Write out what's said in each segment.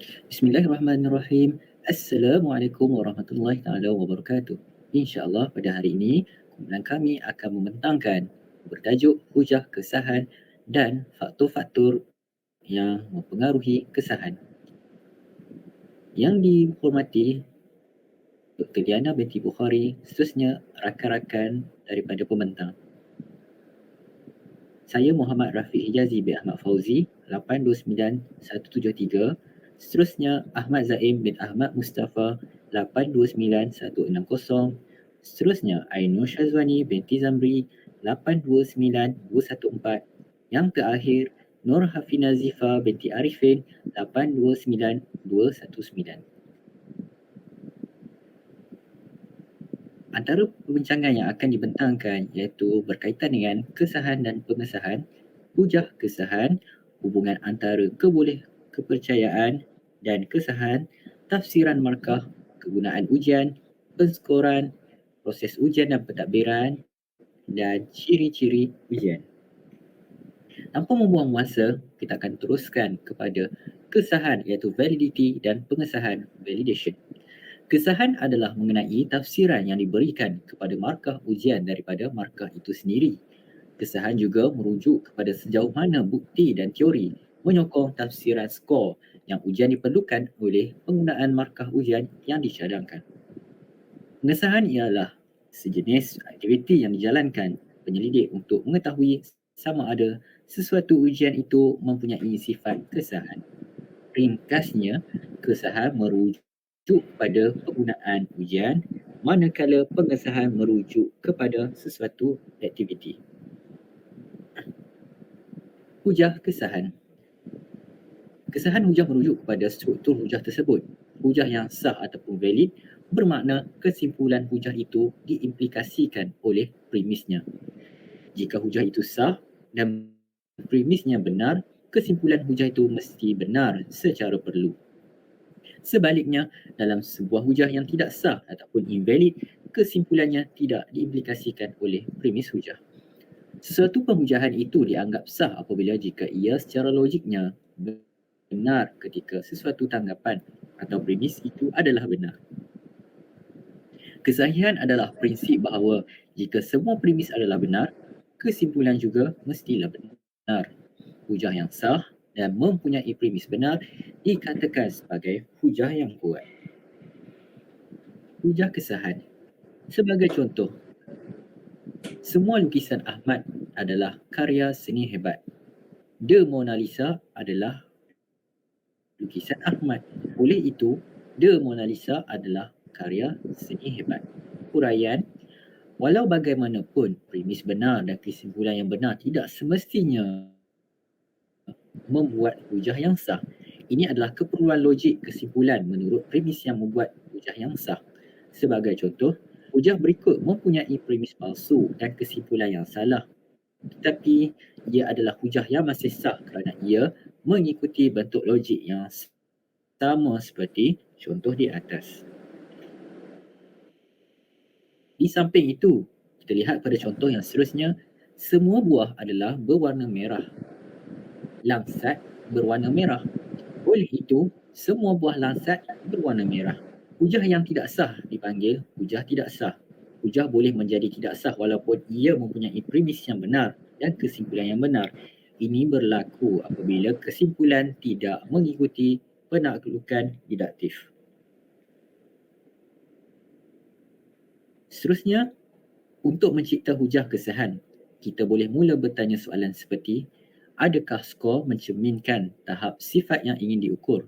Bismillahirrahmanirrahim. Assalamualaikum warahmatullahi taala wabarakatuh. InsyaAllah pada hari ini kumpulan kami akan membentangkan bertajuk hujah kesahan dan faktor-faktor yang mempengaruhi kesahan. Yang dihormati Dr. Diana binti Bukhari, seterusnya rakan-rakan daripada pembentang. Saya Muhammad Rafiq Hijazi bin Ahmad Fauzi, 829173. Seterusnya Ahmad Zaim bin Ahmad Mustafa, 829160. Seterusnya Ainur Syazwani binti Zamri, 829214. Yang terakhir Nur Hafina Zifa binti Arifin, 829219. Antara perbincangan yang akan dibentangkan iaitu berkaitan dengan kesahan dan pengesahan, hujah kesahan, hubungan antara kepercayaan dan kesahan, tafsiran markah, kegunaan ujian, penskoran, proses ujian dan pentadbiran dan ciri-ciri ujian. Tanpa membuang masa, kita akan teruskan kepada kesahan iaitu validity dan pengesahan validation. Kesahan adalah mengenai tafsiran yang diberikan kepada markah ujian daripada markah itu sendiri. Kesahan juga merujuk kepada sejauh mana bukti dan teori menyokong tafsiran skor yang ujian diperlukan oleh penggunaan markah ujian yang dicadangkan. Pengesahan ialah sejenis aktiviti yang dijalankan penyelidik untuk mengetahui sama ada sesuatu ujian itu mempunyai sifat kesahan. Ringkasnya, kesahan merujuk kepada penggunaan ujian, manakala pengesahan merujuk kepada sesuatu aktiviti. Hujah kesahan. Kesahan hujah merujuk kepada struktur hujah tersebut. Hujah yang sah ataupun valid bermakna kesimpulan hujah itu diimplikasikan oleh premisnya. Jika hujah itu sah dan premisnya benar, kesimpulan hujah itu mesti benar secara perlu. Sebaliknya, dalam sebuah hujah yang tidak sah ataupun invalid, kesimpulannya tidak diimplikasikan oleh premis hujah. Sesuatu penghujahan itu dianggap sah apabila jika ia secara logiknya benar ketika sesuatu tanggapan atau premis itu adalah benar. Kesahihan adalah prinsip bahawa jika semua premis adalah benar, kesimpulan juga mestilah benar. Hujah yang sah dan mempunyai premis benar dikatakan sebagai hujah yang kuat. Hujah kesahan. Sebagai contoh, semua lukisan Ahmad adalah karya seni hebat. The Mona Lisa adalah lukisan Ahmad. Oleh itu, The Mona Lisa adalah karya seni hebat. Huraian, walau bagaimanapun premis benar dan kesimpulan yang benar tidak semestinya membuat hujah yang sah. Ini adalah keperluan logik kesimpulan menurut premis yang membuat hujah yang sah. Sebagai contoh, hujah berikut mempunyai premis palsu dan kesimpulan yang salah. Tetapi ia adalah hujah yang masih sah kerana ia mengikuti bentuk logik yang sama seperti contoh di atas. Di samping itu, kita lihat pada contoh yang seterusnya, semua buah adalah berwarna merah. Langsat berwarna merah. Oleh itu, semua buah langsat berwarna merah. Hujah yang tidak sah dipanggil hujah tidak sah. Hujah boleh menjadi tidak sah walaupun ia mempunyai premis yang benar dan kesimpulan yang benar. Ini berlaku apabila kesimpulan tidak mengikuti penaklukan deduktif. Seterusnya, untuk mencipta hujah kesahan, kita boleh mula bertanya soalan seperti, adakah skor mencerminkan tahap sifat yang ingin diukur?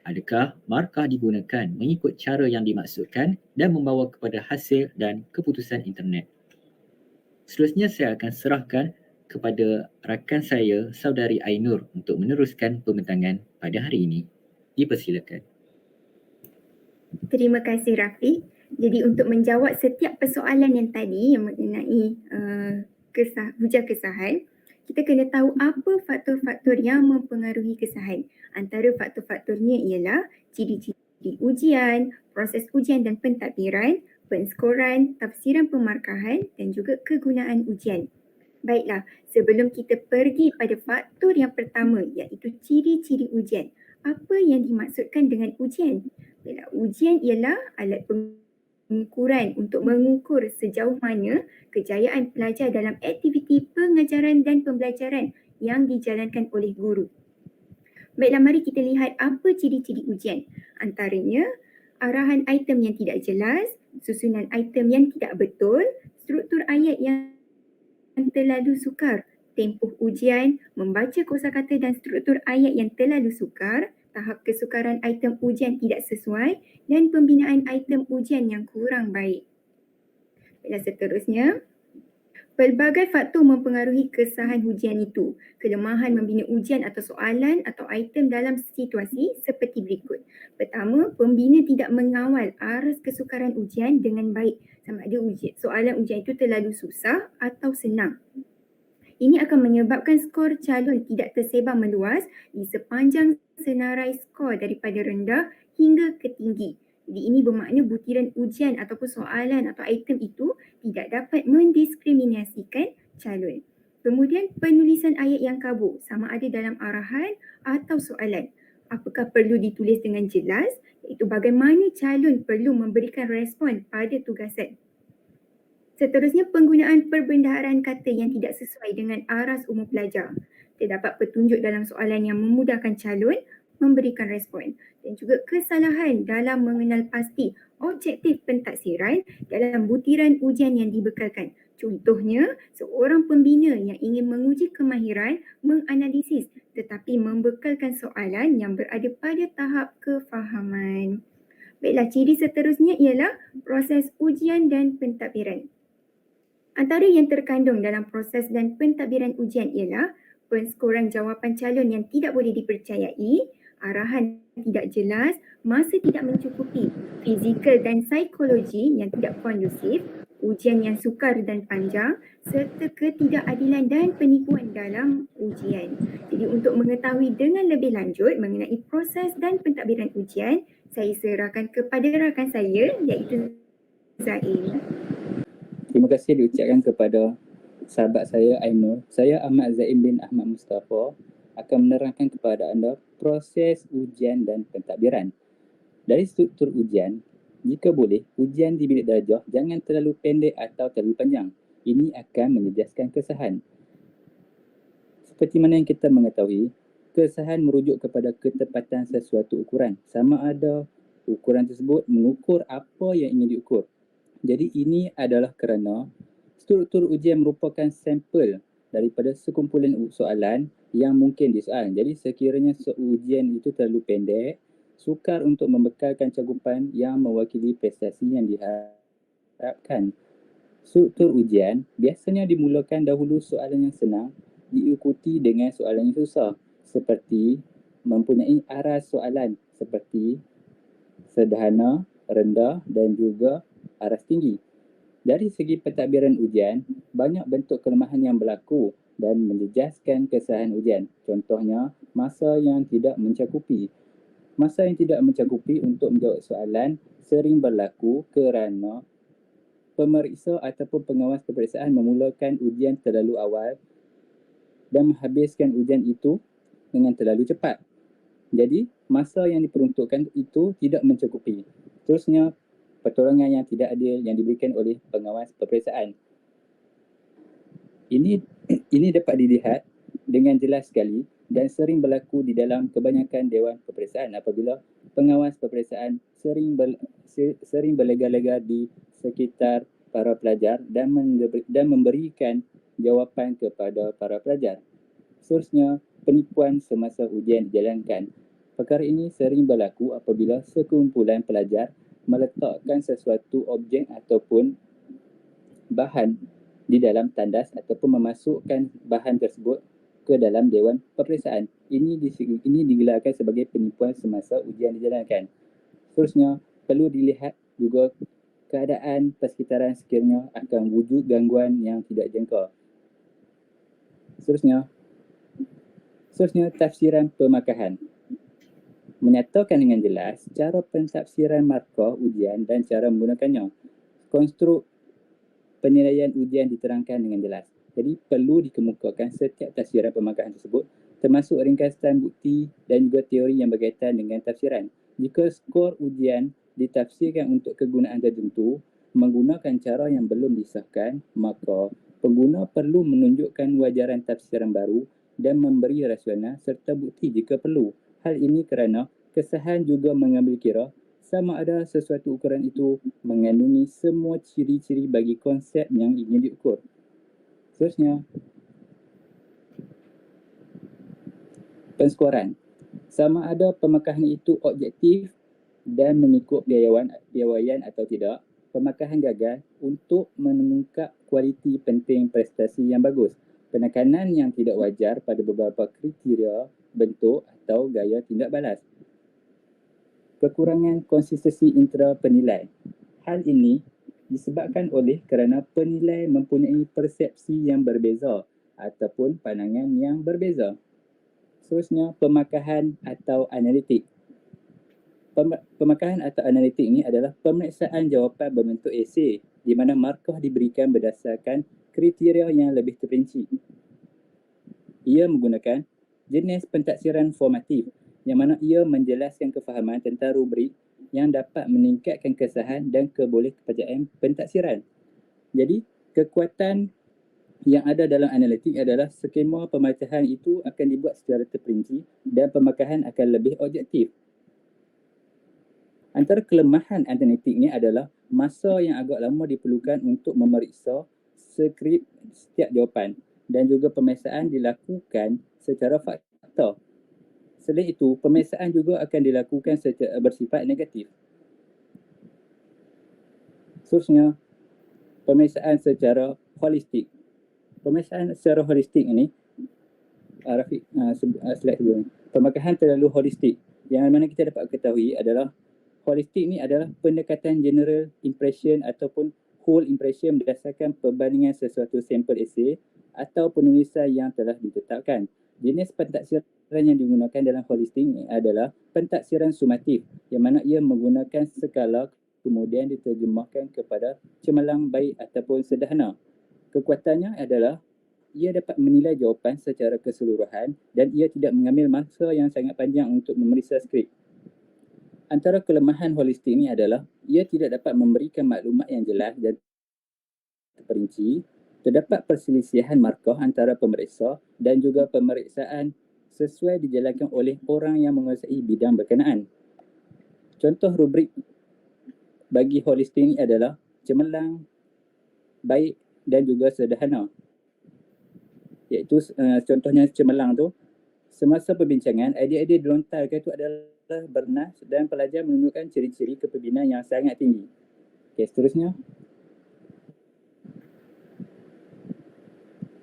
Adakah markah digunakan mengikut cara yang dimaksudkan dan membawa kepada hasil dan keputusan internet? Seterusnya saya akan serahkan kepada rakan saya, saudari Ainur untuk meneruskan pembentangan pada hari ini. Dipersilakan. Terima kasih Rafiq. Jadi untuk menjawab setiap persoalan yang tadi yang mengenai hujah kesahan, kita kena tahu apa faktor-faktor yang mempengaruhi kesahan. Antara faktor-faktornya ialah ciri-ciri ujian, proses ujian dan pentadbiran, penskoran, tafsiran pemarkahan dan juga kegunaan ujian. Baiklah, sebelum kita pergi pada faktor yang pertama iaitu ciri-ciri ujian, apa yang dimaksudkan dengan ujian? Baiklah, ujian ialah alat pengukuran untuk mengukur sejauh mana kejayaan pelajar dalam aktiviti pengajaran dan pembelajaran yang dijalankan oleh guru. Baiklah, mari kita lihat apa ciri-ciri ujian. Antaranya, arahan item yang tidak jelas, susunan item yang tidak betul, struktur ayat yang terlalu sukar, tempoh ujian, membaca kosakata dan struktur ayat yang terlalu sukar, tahap kesukaran item ujian tidak sesuai dan pembinaan item ujian yang kurang baik. Baiklah, seterusnya, pelbagai faktor mempengaruhi kesahan ujian itu. Kelemahan membina ujian atau soalan atau item dalam situasi seperti berikut. Pertama, pembina tidak mengawal aras kesukaran ujian dengan baik. Sama ada soalan ujian itu terlalu susah atau senang. Ini akan menyebabkan skor calon tidak tersebar meluas di sepanjang senarai skor daripada rendah hingga ke tinggi. Jadi ini bermakna butiran ujian ataupun soalan atau item itu tidak dapat mendiskriminasikan calon. Kemudian penulisan ayat yang kabur sama ada dalam arahan atau soalan. Apakah perlu ditulis dengan jelas, iaitu bagaimana calon perlu memberikan respon pada tugasan. Seterusnya, penggunaan perbendaharaan kata yang tidak sesuai dengan aras umum pelajar. Terdapat petunjuk dalam soalan yang memudahkan calon memberikan respon dan juga kesalahan dalam mengenal pasti objektif pentaksiran dalam butiran ujian yang dibekalkan. Contohnya, seorang pembina yang ingin menguji kemahiran menganalisis tetapi membekalkan soalan yang berada pada tahap kefahaman. Baiklah, ciri seterusnya ialah proses ujian dan pentadbiran. Antara yang terkandung dalam proses dan pentadbiran ujian ialah penskoran jawapan calon yang tidak boleh dipercayai, arahan tidak jelas, masa tidak mencukupi, fizikal dan psikologi yang tidak kondusif, ujian yang sukar dan panjang, serta ketidakadilan dan penipuan dalam ujian. Jadi untuk mengetahui dengan lebih lanjut mengenai proses dan pentadbiran ujian, saya serahkan kepada rakan saya iaitu Zain. Terima kasih diucapkan kepada sahabat saya Ainur. Saya Ahmad Zain bin Ahmad Mustafa akan menerangkan kepada anda proses ujian dan pentadbiran. Dari struktur ujian, jika boleh, ujian di bilik darjah jangan terlalu pendek atau terlalu panjang. Ini akan menjejaskan kesahan. Seperti mana yang kita mengetahui, kesahan merujuk kepada ketepatan sesuatu ukuran. Sama ada ukuran tersebut mengukur apa yang ingin diukur. Jadi ini adalah kerana struktur ujian merupakan sampel daripada sekumpulan soalan yang mungkin disoal. Jadi sekiranya ujian itu terlalu pendek, sukar untuk membekalkan cakupan yang mewakili prestasi yang diharapkan. Struktur ujian biasanya dimulakan dahulu soalan yang senang diikuti dengan soalan yang susah, seperti mempunyai aras soalan seperti sederhana, rendah dan juga aras tinggi. Dari segi pentadbiran ujian, banyak bentuk kelemahan yang berlaku dan menjejaskan kesahan ujian. Contohnya, masa yang tidak mencakupi. Masa yang tidak mencakupi untuk menjawab soalan sering berlaku kerana pemeriksa ataupun pengawas peperiksaan memulakan ujian terlalu awal dan menghabiskan ujian itu dengan terlalu cepat. Jadi, masa yang diperuntukkan itu tidak mencukupi. Terusnya, pertolongan yang tidak adil yang diberikan oleh pengawas peperiksaan. Ini dapat dilihat dengan jelas sekali dan sering berlaku di dalam kebanyakan dewan peperiksaan apabila pengawas peperiksaan sering berlega-lega di sekitar para pelajar dan memberikan jawapan kepada para pelajar. Seterusnya, penipuan semasa ujian dijalankan. Perkara ini sering berlaku apabila sekumpulan pelajar meletakkan sesuatu objek ataupun bahan di dalam tandas ataupun memasukkan bahan tersebut ke dalam dewan peperiksaan. Ini digelarkan sebagai penipuan semasa ujian dijalankan. Seterusnya, perlu dilihat juga keadaan persekitaran sekiranya akan wujud gangguan yang tidak jangka. Seterusnya, tafsiran pemarkahan. Menyatakan dengan jelas cara pentafsiran markah ujian dan cara menggunakannya. Konstruk penilaian ujian diterangkan dengan jelas. Jadi perlu dikemukakan setiap tafsiran pemarkahan tersebut termasuk ringkasan bukti dan juga teori yang berkaitan dengan tafsiran. Jika skor ujian ditafsirkan untuk kegunaan tertentu menggunakan cara yang belum disahkan, maka pengguna perlu menunjukkan wajaran tafsiran baru dan memberi rasional serta bukti jika perlu. Hal ini kerana kesahan juga mengambil kira sama ada sesuatu ukuran itu mengandungi semua ciri-ciri bagi konsep yang ingin diukur. Seterusnya, penskoran. Sama ada pemakahan itu objektif dan mengikut piawaian atau tidak, pemakahan gagal untuk mengungkap kualiti penting prestasi yang bagus. Penekanan yang tidak wajar pada beberapa kriteria, bentuk atau gaya tindak balas. Kekurangan konsistensi intera penilai. Hal ini disebabkan oleh kerana penilai mempunyai persepsi yang berbeza ataupun pandangan yang berbeza. Seterusnya, pemakahan atau analitik. Pemakahan atau analitik ini adalah pemeriksaan jawapan berbentuk esei di mana markah diberikan berdasarkan kriteria yang lebih terperinci. Ia menggunakan jenis pentaksiran formatif yang mana ia menjelaskan kefahaman tentang rubrik yang dapat meningkatkan kesahan dan kebolehkepercayaan pentaksiran. Jadi, kekuatan yang ada dalam analitik adalah skema pemecahan itu akan dibuat secara terperinci dan pemakahan akan lebih objektif. Antara kelemahan analitik ini adalah masa yang agak lama diperlukan untuk memeriksa skrip setiap jawapan dan juga pemeriksaan dilakukan secara fakta. Selain itu, pemeriksaan juga akan dilakukan secara bersifat negatif. Seterusnya, pemeriksaan secara holistik. Pemeriksaan secara holistik ini, Rafiq, slide sebelum. Pemakahan terlalu holistik. Yang mana kita dapat ketahui adalah holistik ni adalah pendekatan general impression ataupun whole impression berdasarkan perbandingan sesuatu sampel esei atau penulisan yang telah ditetapkan. Jenis pentaksiran yang digunakan dalam holistik ini adalah pentaksiran sumatif yang mana ia menggunakan skala kemudian diterjemahkan kepada cemerlang, baik ataupun sederhana. Kekuatannya adalah ia dapat menilai jawapan secara keseluruhan dan ia tidak mengambil masa yang sangat panjang untuk memeriksa skrip. Antara kelemahan holistik ini adalah ia tidak dapat memberikan maklumat yang jelas dan terperinci. Terdapat perselisihan markah antara pemeriksa dan juga pemeriksaan sesuai dijalankan oleh orang yang menguasai bidang berkenaan. Contoh rubrik bagi holistik ini adalah cemerlang, baik dan juga sederhana. Iaitu contohnya cemerlang tu, semasa perbincangan, idea-idea dilontarkan itu adalah bernas dan pelajar menunjukkan ciri-ciri kepimpinan yang sangat tinggi. Okey, seterusnya.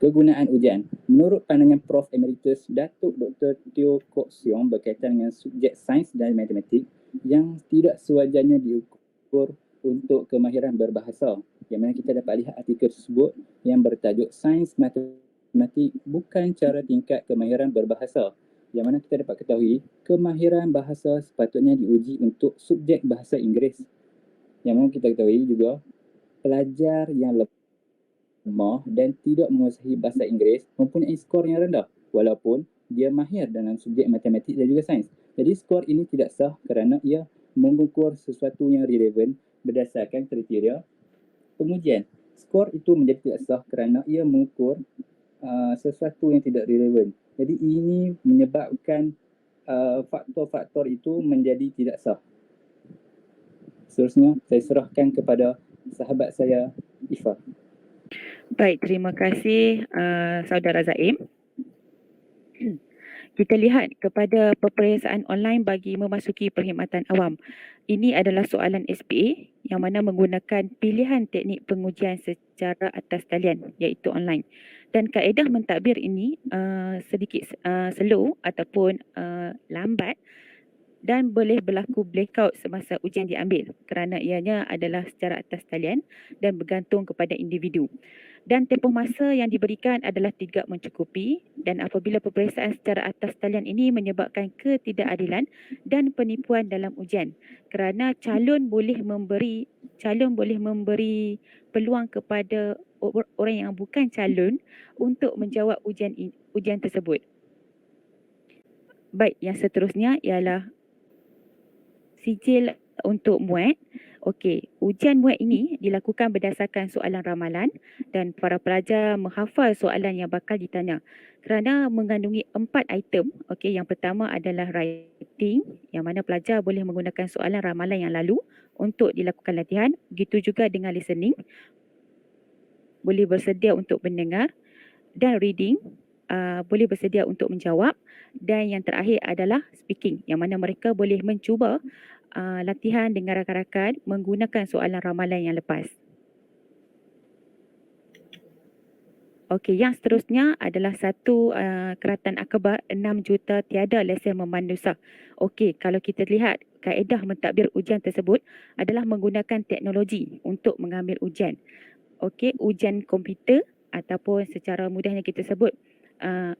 Kegunaan ujian. Menurut pandangan Prof. Emeritus Datuk Dr. Teo Kok Siong berkaitan dengan subjek sains dan matematik yang tidak sewajarnya diukur untuk kemahiran berbahasa. Yang mana kita dapat lihat artikel tersebut yang bertajuk Sains Matematik bukan cara tingkat kemahiran berbahasa. Yang mana kita dapat ketahui kemahiran bahasa sepatutnya diuji untuk subjek bahasa Inggeris. Yang mana kita ketahui juga pelajar yang lemah dan tidak menguasai bahasa Inggeris mempunyai skor yang rendah walaupun dia mahir dalam subjek matematik dan juga sains. Jadi skor ini tidak sah kerana ia mengukur sesuatu yang relevan berdasarkan kriteria pengujian. Skor itu menjadi tidak sah kerana ia mengukur sesuatu yang tidak relevan. Jadi ini menyebabkan faktor-faktor itu menjadi tidak sah. Seterusnya saya serahkan kepada sahabat saya Ifah. Baik, terima kasih Saudara Zaim. Kita lihat kepada peperiksaan online bagi memasuki perkhidmatan awam. Ini adalah soalan SPA yang mana menggunakan pilihan teknik pengujian secara atas talian iaitu online. Dan kaedah mentadbir ini sedikit slow ataupun lambat dan boleh berlaku blackout semasa ujian diambil kerana ianya adalah secara atas talian dan bergantung kepada individu. Dan tempoh masa yang diberikan adalah tidak mencukupi dan apabila peperiksaan secara atas talian ini menyebabkan ketidakadilan dan penipuan dalam ujian kerana calon boleh memberi peluang kepada orang yang bukan calon untuk menjawab ujian tersebut. Baik, yang seterusnya ialah sijil untuk muat. Okey, ujian muat ini dilakukan berdasarkan soalan ramalan dan para pelajar menghafal soalan yang bakal ditanya. Kerana mengandungi 4 item, okey, yang pertama adalah writing, yang mana pelajar boleh menggunakan soalan ramalan yang lalu untuk dilakukan latihan. Begitu juga dengan listening, boleh bersedia untuk mendengar, dan reading, boleh bersedia untuk menjawab, dan yang terakhir adalah speaking, yang mana mereka boleh mencuba latihan dengan rakan-rakan menggunakan soalan ramalan yang lepas. Okey, yang seterusnya adalah satu keratan akhbar 6 juta tiada lesen memandu sah. Okey, kalau kita lihat kaedah mentadbir ujian tersebut adalah menggunakan teknologi untuk mengambil ujian. Okey, ujian komputer ataupun secara mudahnya kita sebut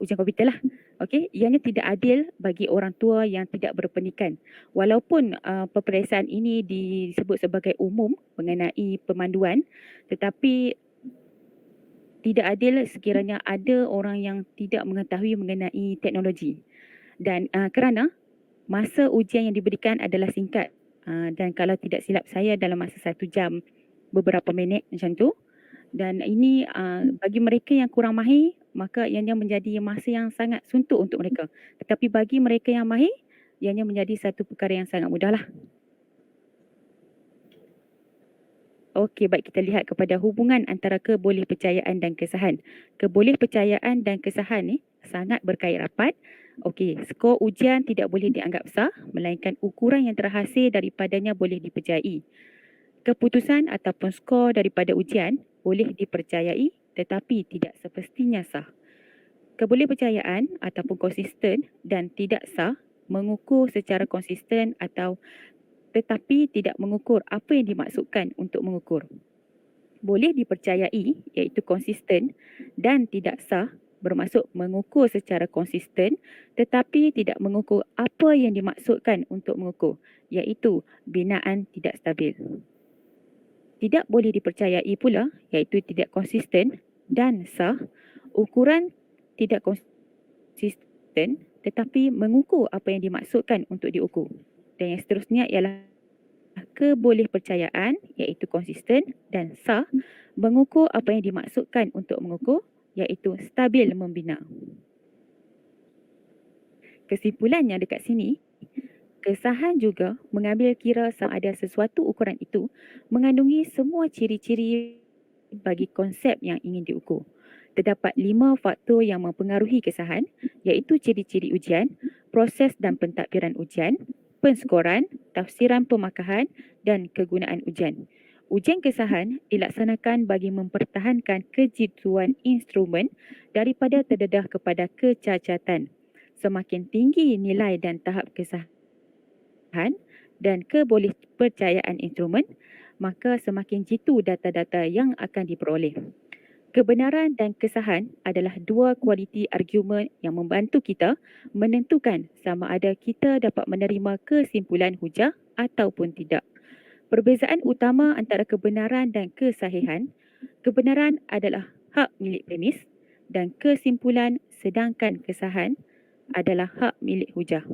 ujian komputer lah. Okey, ianya tidak adil bagi orang tua yang tidak berpendidikan. Walaupun peperiksaan ini disebut sebagai umum mengenai pemanduan, tetapi tidak adil sekiranya ada orang yang tidak mengetahui mengenai teknologi. Dan kerana masa ujian yang diberikan adalah singkat, dan kalau tidak silap saya dalam masa 1 jam beberapa minit macam tu. Dan ini bagi mereka yang kurang mahir, maka ianya menjadi masa yang sangat suntuk untuk mereka. Tetapi bagi mereka yang mahir, ianya menjadi satu perkara yang sangat mudahlah. Okey, baik, kita lihat kepada hubungan antara kebolehpercayaan dan kesahan. Kebolehpercayaan dan kesahan ni sangat berkait rapat. Okey, skor ujian tidak boleh dianggap sah, melainkan ukuran yang terhasil daripadanya boleh dipercayai. Keputusan ataupun skor daripada ujian boleh dipercayai tetapi tidak semestinya sah. Kebolehpercayaan ataupun konsisten dan tidak sah mengukur secara konsisten atau tetapi tidak mengukur apa yang dimaksudkan untuk mengukur. Boleh dipercayai iaitu konsisten dan tidak sah bermaksud mengukur secara konsisten tetapi tidak mengukur apa yang dimaksudkan untuk mengukur iaitu binaan tidak stabil. Tidak boleh dipercayai pula iaitu tidak konsisten dan sah ukuran tidak konsisten tetapi mengukur apa yang dimaksudkan untuk diukur. Dan yang seterusnya ialah kebolehpercayaan iaitu konsisten dan sah mengukur apa yang dimaksudkan untuk mengukur iaitu stabil membina. Kesimpulannya dekat sini, kesahan juga mengambil kira sama ada sesuatu ukuran itu mengandungi semua ciri-ciri bagi konsep yang ingin diukur. Terdapat 5 faktor yang mempengaruhi kesahan iaitu ciri-ciri ujian, proses dan pentadbiran ujian, penskoran, tafsiran pemakahan dan kegunaan ujian. Ujian kesahan dilaksanakan bagi mempertahankan kejituan instrumen daripada terdedah kepada kecacatan. Semakin tinggi nilai dan tahap kesahan dan kebolehpercayaan instrumen, maka semakin jitu data-data yang akan diperoleh. Kebenaran dan kesahan adalah dua kualiti argumen yang membantu kita menentukan sama ada kita dapat menerima kesimpulan hujah ataupun tidak. Perbezaan utama antara kebenaran dan kesahihan, kebenaran adalah hak milik premis dan kesimpulan sedangkan kesahan adalah hak milik hujah.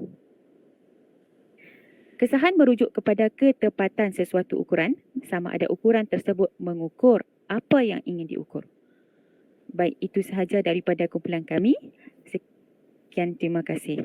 Kesahan merujuk kepada ketepatan sesuatu ukuran, sama ada ukuran tersebut mengukur apa yang ingin diukur. Baik, itu sahaja daripada kumpulan kami. Sekian, terima kasih.